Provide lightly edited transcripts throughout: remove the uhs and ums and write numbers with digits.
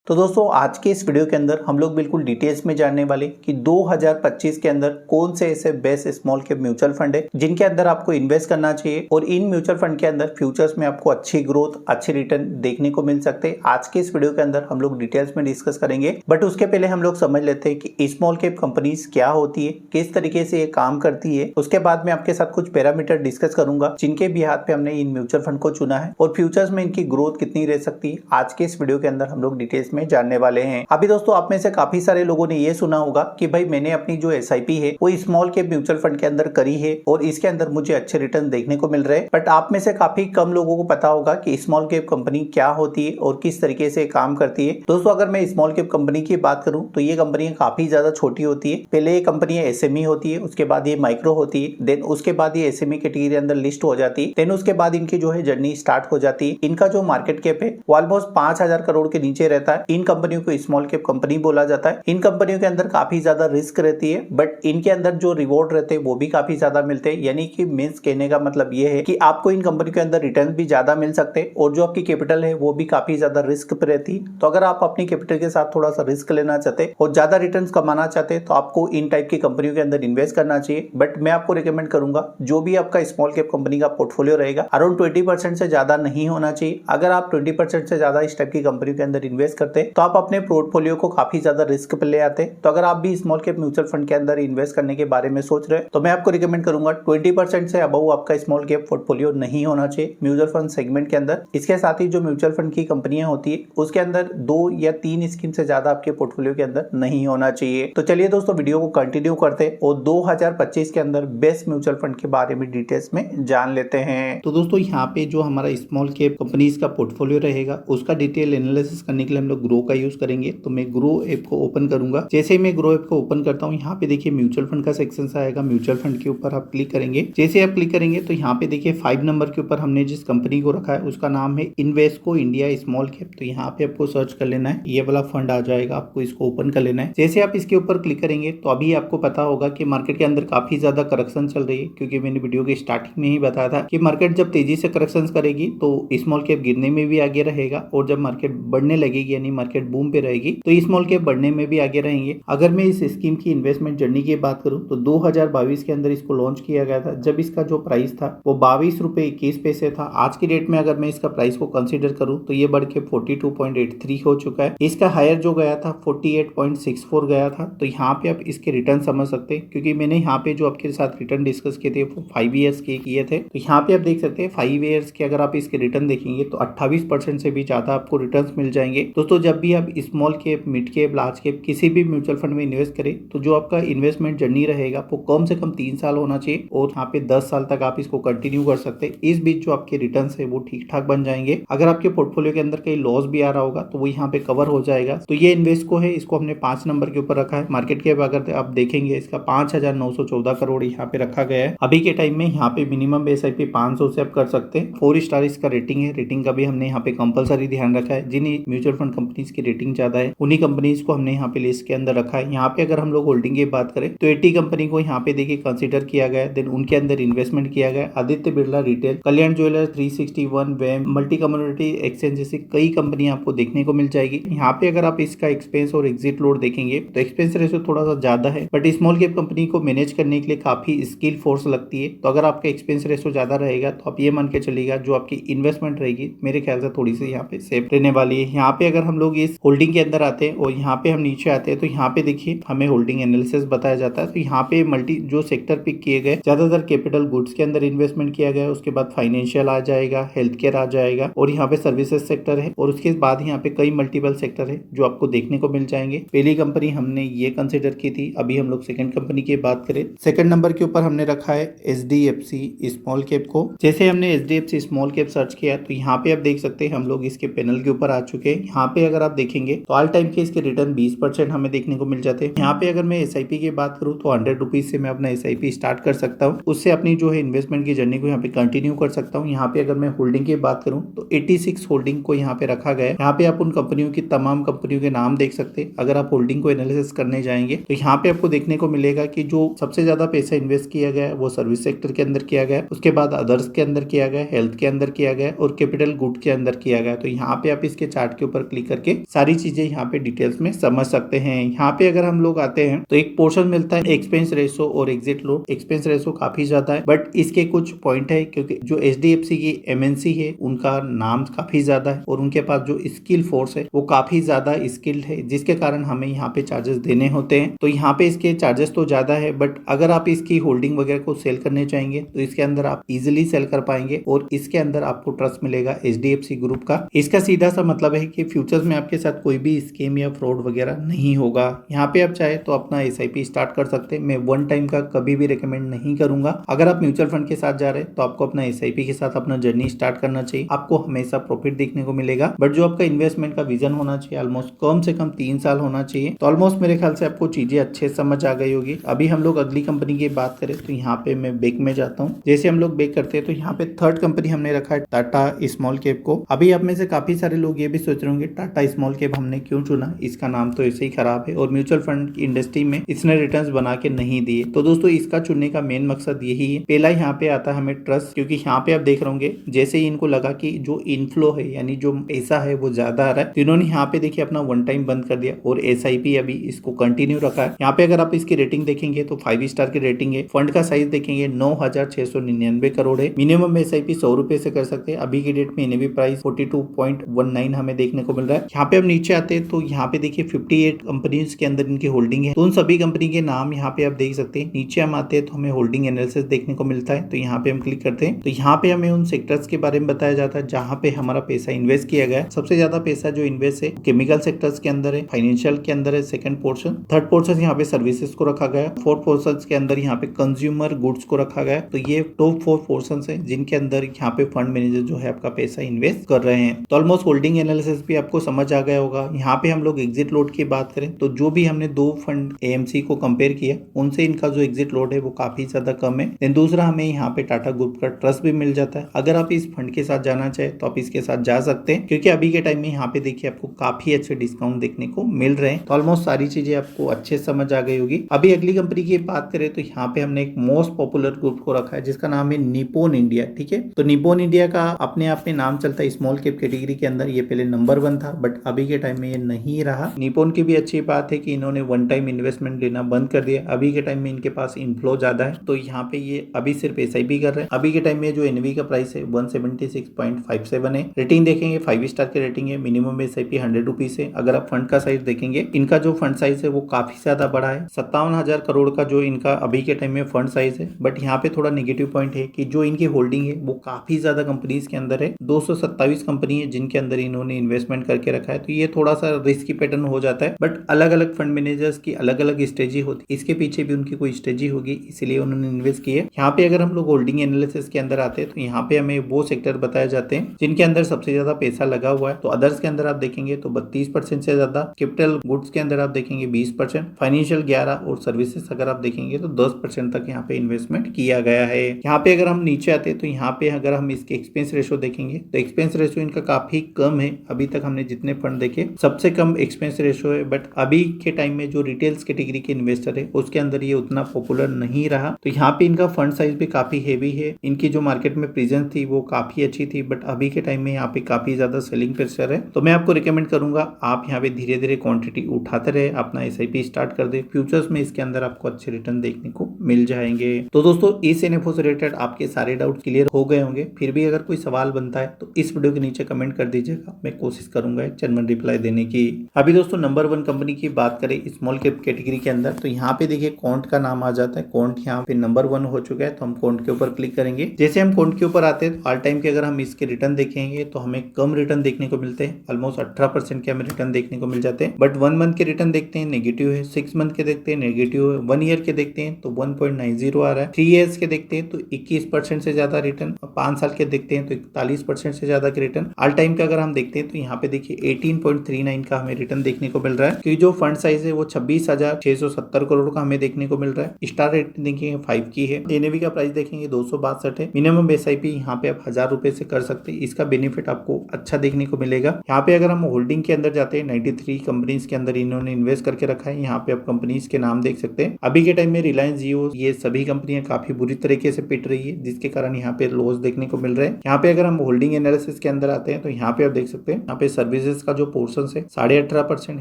तो दोस्तों आज के इस वीडियो के अंदर हम लोग बिल्कुल डिटेल्स में जानने वाले कि 2025 के अंदर कौन से ऐसे best small cap mutual fund है जिनके अंदर आपको इन्वेस्ट करना चाहिए और इन म्यूचुअल फंड के अंदर फ्यूचर्स में आपको अच्छी ग्रोथ अच्छे रिटर्न देखने को मिल सकते हैं। आज के इस वीडियो के अंदर हम लोग डिटेल्स में डिस्कस करेंगे, बट उसके पहले हम लोग समझ लेते हैं कि स्मॉल कैप कंपनीज क्या होती है, किस तरीके से ये काम करती है। उसके बाद मैं आपके साथ कुछ पैरामीटर डिस्कस करूंगा जिनके बिहार पे हमने इन म्यूचुअल फंड को चुना है और फ्यूचर्स में इनकी ग्रोथ कितनी रह सकती है। आज के इस वीडियो के अंदर हम लोग डिटेल्स में जानने वाले हैं। अभी दोस्तों आप में से काफी सारे लोगों ने ये सुना होगा कि भाई मैंने अपनी जो एसआईपी है वो स्मॉल कैप म्यूचुअल फंड के अंदर करी है और इसके अंदर मुझे अच्छे रिटर्न देखने को मिल रहे हैं, बट आप में से काफी कम लोगों को पता होगा कि स्मॉल कैप कंपनी क्या होती है और किस तरीके से काम करती है। दोस्तों अगर मैं स्मॉल कैप कंपनी की बात करूं तो ये कंपनियां काफी ज्यादा छोटी होती है। पहले ये कंपनियां एसएमई होती है, उसके बाद ये माइक्रो होती है, देन उसके बाद ये एसएमई कैटेगरी के अंदर लिस्ट हो जाती है, देन उसके बाद इनकी जो है जर्नी स्टार्ट हो जाती है। इनका जो मार्केट कैप है वो ऑलमोस्ट 5,000 करोड़ के नीचे रहता है। इन कंपनियों को स्मॉल कैप कंपनी बोला जाता है। इन कंपनियों के अंदर काफी ज्यादा रिस्क रहती है, बट इनके अंदर जो रिवॉर्ड रहते हैं वो भी काफी ज्यादा मिलते हैं। यानी कि मींस कहने का मतलब ये है कि आपको इन कंपनी के अंदर रिटर्न भी ज्यादा मिल सकते हैं और जो आपकी कैपिटल है वो भी काफी ज्यादा रिस्क पे रहती है। तो अगर आप अपनी कैपिटल के साथ थोड़ा सा रिस्क लेना चाहते और ज्यादा रिटर्न कमाना चाहते तो आपको इन टाइप की कंपनियों के अंदर इन्वेस्ट करना चाहिए। बट मैं आपको रिकमेंड करूंगा जो भी आपका स्मॉल कैप कंपनी का पोर्टफोलियो रहेगा अराउंड 20% से ज्यादा नहीं होना चाहिए। अगर आप 20% से ज्यादा इस टाइप की कंपनियों के अंदर इन्वेस्ट करते तो आप अपने पोर्टफोलियो को काफी ज्यादा रिस्क पे ले आते। तो अगर आप भी स्मॉल कैप म्यूचुअल फंड के अंदर इन्वेस्ट करने के बारे में सोच रहे हैं तो मैं आपको रिकमेंड करूंगा 20% से अबव आपका स्मॉल कैप पोर्टफोलियो नहीं होना चाहिए म्यूचुअल फंड सेगमेंट के अंदर। इसके साथ ही जो म्यूचुअल फंड की कंपनियां होती है उसके अंदर 2 या 3 स्कीम से ज्यादा आपके पोर्टफोलियो के अंदर नहीं होना चाहिए। तो चलिए दोस्तों वीडियो को कंटिन्यू करते हैं और 2025 के अंदर बेस्ट म्यूचुअल फंड के बारे में डिटेल्स में जान लेते हैं। तो दोस्तों यहाँ पे जो हमारा स्मॉल कैप कंपनीज का पोर्टफोलियो रहेगा उसका डिटेल एनालिसिस करने के लिए हम लोग ग्रो का यूज करेंगे। तो मैं ग्रो ऐप को ओपन करूंगा। जैसे ही मैं ग्रो ऐप को ओपन करता हूँ यहाँ पे देखिए म्यूचुअल फंड का सेक्शन आएगा। म्यूचुअल फंड के ऊपर आप क्लिक करेंगे। जैसे आप क्लिक करेंगे तो यहाँ पे देखिए 5 नंबर के ऊपर हमने जिस कंपनी को रखा है उसका नाम है इन्वेस्को इंडिया स्मॉल कैप। तो यहाँ पे आपको सर्च कर लेना है, ये वाला फंड आ जाएगा, आपको इसको ओपन कर लेना है। जैसे आप इसके ऊपर क्लिक करेंगे तो अभी आपको पता होगा कि मार्केट के अंदर काफी ज्यादा करेक्शन चल रही है, क्योंकि मैंने वीडियो के स्टार्टिंग में ही बताया था कि मार्केट जब तेजी से करेक्शन करेगी तो स्मॉल कैप गिरने में भी आगे रहेगा और जब मार्केट बढ़ने लगेगी यानी मार्केट बूम पे रहेगी तो स्मॉल कैप बढ़ने में भी आगे रहेंगे। अगर मैं इस स्कीम की इन्वेस्टमेंट जर्नी की बात करूं तो 2022 के अंदर इसको लॉन्च किया गया था। जब इसका जो प्राइस था वो 22.21 रुपए था। आज की डेट में अगर मैं इसका प्राइस को कंसीडर करूं तो ये बढ़ के 42.83 हो चुका है। इसका हायर जो गया था 48.64 गया था। तो यहाँ पे आप इसके रिटर्न समझ सकते हैं, क्योंकि मैंने यहाँ पे जो आपके साथ रिटर्न डिस्कस किए थे वो 5 ईयर्स के किए थे। तो यहाँ पे आप देख सकते हैं 5 ईयर्स के अगर आप इसके रिटर्न देखेंगे तो 28% से भी ज्यादा आपको रिटर्न मिल जाएंगे। दोस्तों जब भी आप small cap, mid cap, large cap किसी भी म्यूचुअल फंड में इन्वेस्ट करें तो जो आपका इन्वेस्टमेंट जर्नी रहेगा वो कम से कम 3 साल होना चाहिए और यहाँ पे 10 साल तक आप इसको कंटिन्यू कर सकते हैं। इस बीच जो आपके रिटर्न्स है वो ठीक ठाक बन जाएंगे। अगर आपके पोर्टफोलियो के अंदर कहीं लॉस भी आ रहा होगा तो वो यहाँ पे कवर हो जाएगा। तो ये इन्वेस्को है, इसको हमने 5 नंबर के ऊपर रखा है। मार्केट कैप अगर आप देखेंगे इसका 5,914 करोड़ यहाँ पे रखा गया है। अभी के टाइम में यहाँ पे मिनिमम एसआईपी 500 से आप कर सकते हैं। 4 स्टार इसका रेटिंग है। रेटिंग का भी हमने यहाँ पे कंपलसरी ध्यान रखा है। जिन म्यूचुअल फंड कंपनीज की रेटिंग ज्यादा है उन्हीं कंपनीज को हमने यहाँ पे लिस्ट के अंदर रखा है। यहाँ पे अगर हम लोग होल्डिंग की बात करें तो 80 कंपनी को यहाँ पे देखिए कंसीडर किया गया है, देन उनके अंदर इन्वेस्टमेंट किया गया। आदित्य बिरला रिटेल, कल्याण ज्वेलर्स, 361, वेम, मल्टी कम्युनिटी एक्सचेंज जैसी कई कंपनियां आपको देखने को मिल जाएगी। यहाँ पे अगर आप इसका एक्सपेंस और एग्जिट लोड देखेंगे तो एक्सपेंस रेशो थोड़ा सा ज्यादा है, बट स्मॉल कैप कंपनी को मैनेज करने के लिए काफी स्किल फोर्स लगती है। तो अगर आपका एक्सपेंस रेशो ज्यादा रहेगा तो आप ये मान के चलिएगा जो आपकी इन्वेस्टमेंट रहेगी मेरे ख्याल से थोड़ी सी यहाँ पे सेफ रहने वाली है। यहाँ पे अगर हम लोग इस होल्डिंग के अंदर आते हैं और यहाँ पे हम नीचे आते हैं तो यहाँ पे देखिए हमें होल्डिंग एनालिसिस बताया जाता है। तो यहाँ पे मल्टी जो सेक्टर पिक किए गए, ज्यादातर कैपिटल गुड्स के अंदर इन्वेस्टमेंट किया गया है, उसके बाद फाइनेंशियल आ जाएगा, हेल्थ केयर आ जाएगा और यहाँ पे सर्विसेज सेक्टर है और उसके बाद यहाँ पे कई मल्टीपल सेक्टर है जो आपको देखने को मिल जाएंगे। पहली कंपनी हमने ये कंसिडर की थी। अभी हम लोग सेकंड कंपनी की बात करें, सेकंड नंबर के ऊपर हमने रखा है HDFC स्मॉल कैप को। जैसे हमने HDFC स्मॉल कैप सर्च किया तो यहाँ पे आप देख सकते हैं हम लोग इसके पैनल के ऊपर आ चुके हैं। यहाँ पे अगर आप देखेंगे तो ऑल टाइम के इसके रिटर्न 20% हमें देखने को मिल जाते हैं। यहाँ पे अगर मैं SIP की बात करूँ तो 100 रुपीज से मैं अपना SIP स्टार्ट कर सकता हूँ। उससे अपनी जो है इन्वेस्टमेंट की जर्नी को यहाँ पे कंटिन्यू कर सकता हूँ। यहाँ पे अगर मैं होल्डिंग की बात करूँ तो 86 होल्डिंग को यहाँ पे रखा गया है। यहाँ पे आप उन कंपनियों की तमाम कंपनियों के नाम देख सकते हैं। अगर आप होल्डिंग को एनालिसिस करने जाएंगे तो यहाँ पे आपको देखने को मिलेगा कि जो सबसे ज्यादा पैसा इन्वेस्ट किया गया है वो सर्विस सेक्टर के अंदर किया गया है, उसके बाद अदर्स के अंदर किया गया, हेल्थ के अंदर किया गया और कैपिटल गुड के अंदर किया गया। तो यहाँ पे आप इसके चार्ट के ऊपर क्लिक करके सारी चीजें यहाँ पे डिटेल्स में समझ सकते हैं। यहाँ पे अगर हम लोग आते हैं तो एक पोर्शन मिलता है एक्सपेंस रेशो और एग्जिट लोड। एक्सपेंस रेशो काफी ज्यादा है बट इसके कुछ पॉइंट है क्योंकि जो HDFC की MNC है उनका नाम काफी ज्यादा है और उनके पास जो स्किल फोर्स है वो काफी ज्यादा स्किल्ड है, जिसके कारण हमें यहाँ पे चार्जेस देने होते हैं। तो यहाँ पे इसके चार्जेस तो ज्यादा है बट अगर आप इसकी होल्डिंग वगैरह को सेल करने चाहेंगे तो इसके अंदर आप इजिली सेल कर पाएंगे और इसके अंदर आपको ट्रस्ट मिलेगा HDFC ग्रुप का। इसका सीधा सा मतलब है कि फ्यूचर्स में आपके साथ कोई भी स्कीम या फ्रॉड वगैरह नहीं होगा। यहाँ पे आप चाहे तो अपना SIP स्टार्ट कर सकते हैं। मैं वन टाइम का कभी भी रिकमेंड नहीं करूंगा। अगर आप म्यूचुअल फंड के साथ जा रहे हैं तो आपको अपना SIP के साथ अपना जर्नी स्टार्ट करना चाहिए। आपको हमेशा प्रॉफिट देखने को मिलेगा बट जो आपका इन्वेस्टमेंट का विजन होना चाहिए ऑलमोस्ट कम से कम 3 साल होना चाहिए। तो ऑलमोस्ट मेरे ख्याल से आपको चीजें अच्छे समझ आ गई होगी। अभी हम लोग अगली कंपनी की बात करें तो यहाँ पे मैं बेक में जाता हूँ। जैसे हम लोग बेक करते हैं तो यहाँ पे थर्ड कंपनी हमने रखा है टाटा स्मॉल कैप को। अभी आप में से काफी सारे लोग ये भी सोच रहे होंगे टाटा स्मॉल कैप हमने क्यों चुना, इसका नाम तो ऐसे ही खराब है और म्यूचुअल फंड की इंडस्ट्री में इसने रिटर्न्स बना के नहीं दिए। तो दोस्तों इसका चुनने का मेन मकसद यही है। पहला यहाँ पे आता है हमें ट्रस्ट, क्योंकि यहाँ पे आप देख रहे होंगे जैसे ही इनको लगा कि जो इनफ्लो है यानी जो पैसा है वो ज्यादा आ रहा है तो इन्होंने यहाँ पे देखिए अपना वन टाइम बंद कर दिया और SIP अभी इसको कंटिन्यू रखा है। यहाँ पे अगर आप इसकी रेटिंग देखेंगे तो 5 स्टार की रेटिंग है। फंड का साइज देखेंगे 9,699 करोड़ है। मिनिमम SIP 100 रुपए से कर सकते हैं। अभी की डेट में NAV प्राइस 42.19 हमें देखने को मिल रहा है। यहाँ पे हम नीचे आते हैं तो यहाँ पे देखिए 58 कंपनीज के अंदर इनकी होल्डिंग है। तो उन सभी कंपनी के नाम यहाँ पे आप देख सकते हैं। नीचे हम आते हैं तो हमें होल्डिंग एनालिसिस देखने को मिलता है। तो यहाँ पे हम क्लिक करते हैं तो यहाँ पे हमें उन सेक्टर्स के बारे में बताया जाता है जहाँ पे हमारा पैसा इन्वेस्ट किया गया है। सबसे ज्यादा पैसा जो इन्वेस्ट है केमिकल सेक्टर्स के अंदर है, फाइनेंशियल के अंदर है सेकंड पोर्शन, थर्ड पोर्शन यहाँ पे सर्विसेज को रखा गया, फोर्थ पोर्शन के अंदर यहाँ पे कंज्यूमर गुड्स को रखा गया। तो ये टॉप 4 पोर्शन है जिनके अंदर यहाँ पे फंड मैनेजर जो है आपका पैसा इन्वेस्ट कर रहे हैं। तो ऑलमोस्ट होल्डिंग एनालिसिस भी आपको समझ आ गया होगा। यहाँ पे हम लोग एग्जिट लोड की बात करें तो जो भी हमने 2 फंड AMC को कंपेयर किया उनसे इनका जो एग्जिट लोड है वो काफी ज्यादा कम है। देन दूसरा हमें यहाँ पे टाटा ग्रुप का ट्रस्ट भी मिल जाता है। अगर आप इस फंड के साथ जाना चाहे तो आप इसके साथ जा सकते हैं क्योंकि अभी के टाइम में यहाँ पे देखिए आपको काफी अच्छे डिस्काउंट देखने को मिल रहे हैं। तो ऑलमोस्ट सारी चीजें आपको अच्छे समझ आ गई होगी। अभी अगली कंपनी की बात करें तो यहाँ पे हमने एक मोस्ट पॉपुलर ग्रुप को रखा है जिसका नाम है निप्पॉन इंडिया। ठीक है, तो निप्पॉन इंडिया का अपने आप में नाम चलता है स्मॉल कैप कैटेगरी के अंदर। ये पहले नंबर 1 था बट अभी के टाइम में ये नहीं रहा। निप्पॉन की भी अच्छी बात है कि इन्होंने वन टाइम इन्वेस्टमेंट लेना बंद कर दिया। अभी के टाइम में इनके पास इनफ्लो ज्यादा है तो यहाँ पे ये अभी सिर्फ SIP कर रहे हैं। अभी के टाइम में जो NAV का प्राइस है 176.57 है। रेटिंग देखेंगे 5 स्टार की रेटिंग है। मिनिमम SIP 100 रुपीज है। अगर आप फंड का साइज देखेंगे इनका जो फंड साइज है वो काफी ज्यादा बड़ा है। 57,000 करोड़ का जो इनका अभी के टाइम में फंड साइज है। बट यहाँ पे थोड़ा नेगेटिव पॉइंट है कि जो इनकी होल्डिंग है वो काफी ज्यादा कंपनीज के अंदर है। 227 कंपनी है जिनके अंदर इन्होंने इन्वेस्टमेंट करके रखा है। तो ये थोड़ा सा रिस्की पैटर्न हो जाता है बट अलग अलग फंड मैनेजर्स की अलग अलग स्ट्रेटेजी होती है। इसके पीछे भी उनकी कोई स्ट्रेटेजी होगी इसलिए उन्होंने इन्वेस्ट किया। यहाँ पे अगर हम लोग होल्डिंग एनालिसिस के अंदर आते हैं तो यहाँ पे हमें वो सेक्टर बताए जाते हैं जिनके अंदर सबसे ज्यादा पैसा लगा हुआ है। तो अदर्स के अंदर आप देखेंगे तो 32% से ज्यादा, कैपिटल गुड्स के अंदर आप देखेंगे 20%, फाइनेंशियल 11 और सर्विसेज अगर आप देखेंगे तो 10% तक यहाँ पे इन्वेस्टमेंट किया गया है। यहाँ पे अगर हम नीचे आते हैं तो यहाँ पे अगर हम इसके एक्सपेंस रेशो देखेंगे तो एक्सपेंस रेशो इनका काफी कम है। अभी तक हमने जितने फंड देखे सबसे कम एक्सपेंस रेशो है बट अभी के टाइम में जो रिटेल्स कैटेगरी के इन्वेस्टर है उसके अंदर ये उतना पॉपुलर नहीं रहा। तो यहाँ पे इनका फंड साइज भी काफी हेवी है। इनकी जो मार्केट में प्रेजेंस थी वो काफी अच्छी थी बट अभी के टाइम में यहाँ पे काफी ज्यादा सेलिंग प्रेशर है। तो मैं आपको रिकमेंड करूंगा आप यहाँ पे धीरे धीरे क्वांटिटी उठाते रहे, अपना SIP स्टार्ट कर दे। फ्यूचर्स में इसके अंदर आपको अच्छे रिटर्न देखने को मिल जाएंगे। तो दोस्तों इस NFO से रिलेटेड आपके सारे डाउट क्लियर हो गए होंगे। फिर भी अगर कोई सवाल बनता है तो इस वीडियो के नीचे कमेंट कर दीजिएगा, मैं कोशिश करूंगा जेन्युइन रिप्लाई देने की। अभी दोस्तों नंबर 1 कंपनी की बात करें स्मॉल कैप कैटेगरी के अंदर तो यहाँ पे देखिए क्वांट का नाम आ जाता है। क्वांट यहाँ पे नंबर 1 हो चुका है तो हम क्वांट के ऊपर क्लिक करेंगे। जैसे हम क्वांट के ऊपर आते हैं तो ऑल टाइम के अगर हम इसके रिटर्न देखेंगे तो हमें कम रिटर्न देखने को मिलते हैं। ऑलमोस्ट 18% के हमें रिटर्न देखने को मिल जाते हैं। बट 1 मंथ के रिटर्न देखते हैं नेगेटिव है, 6 मंथ के देखते हैं नेगेटिव है, 1 ईयर के देखते हैं तो 1.90 आ रहा है, 3 ईयर्स के देखते हैं तो 21% से ज्यादा रिटर्न, 5 साल के देखते हैं तो 41% से ज्यादा के रिटर्न। ऑल टाइम का अगर हम देखते हैं तो यहाँ पे देखिए 18.39 का हमें रिटर्न देखने को मिल रहा है क्योंकि जो फंड साइज है वो 26,670 करोड़ का हमें देखने को मिल रहा है। स्टार रेटिंग देखेंगे 5 की है। NAV का प्राइस देखेंगे 262 है। मिनिमम SIP यहाँ पे आप 1000 रुपए से कर सकते हैं। इसका बेनिफिट आपको अच्छा देखने को मिलेगा। यहाँ पे अगर हम होल्डिंग के अंदर जाते हैं 93 कंपनीज के अंदर इन्होंने इन्वेस्ट करके रखा है। यहाँ पे आप कंपनीज के नाम देख सकते हैं। अभी के टाइम में रिलायंस जियो ये सभी कंपनियां काफी बुरी तरीके से पिट रही है जिसके कारण यहाँ पे लॉस देखने को मिल रहे हैं। यहाँ पे अगर हम होल्डिंग एनालिसिस के अंदर आते हैं तो यहाँ पे आप देख सकते हैं यहाँ पे सर्विसेज सर्विसेज का जो पोर्शन है 18.5%,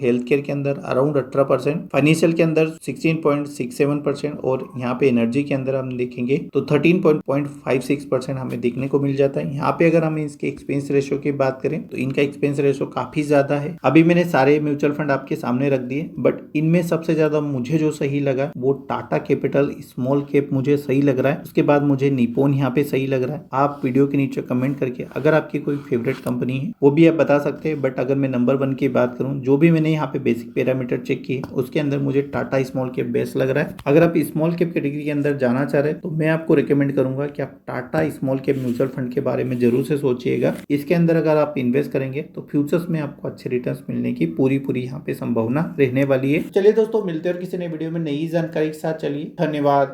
हेल्थ केयर के अंदर अराउंड 18%, फाइनेंशियल के अंदर 16.67% और यहाँ पे एनर्जी के अंदर हम देखेंगे तो 13.56% हमें देखने को मिल जाता है। यहाँ पे अगर हम इसके एक्सपेंस रेशियो की बात करें तो इनका एक्सपेंस रेशियो काफी ज्यादा है। अभी मैंने सारे म्यूचुअल फंड आपके सामने रख दिए, बट इनमें सबसे ज्यादा मुझे जो सही लगा वो टाटा कैपिटल स्मॉल कैप मुझे सही लग रहा है। उसके बाद मुझे निप्पॉन यहाँ पे सही लग रहा है। आप वीडियो के नीचे कमेंट करके अगर आपकी कोई फेवरेट कंपनी है वो भी आप बता सकते हैं। बट अगर मैं नंबर 1 की बात करूं, जो भी मैंने यहाँ पे बेसिक पैरामीटर चेक किए उसके अंदर मुझे टाटा स्मॉल कैप बेस्ट लग रहा है। अगर आप स्मॉल कैप कैटेगरी के अंदर जाना चाह रहे हैं तो मैं आपको रिकमेंड करूंगा कि आप Tata small cap mutual fund के बारे में जरूर से सोचिएगा। इसके अंदर अगर आप इन्वेस्ट करेंगे तो फ्यूचर्स में आपको अच्छे रिटर्न्स मिलने की पूरी यहाँ पे संभावना रहने वाली है। चलिए दोस्तों, मिलते हैं और किसी नई वीडियो में नई जानकारी के साथ। चलिए, धन्यवाद।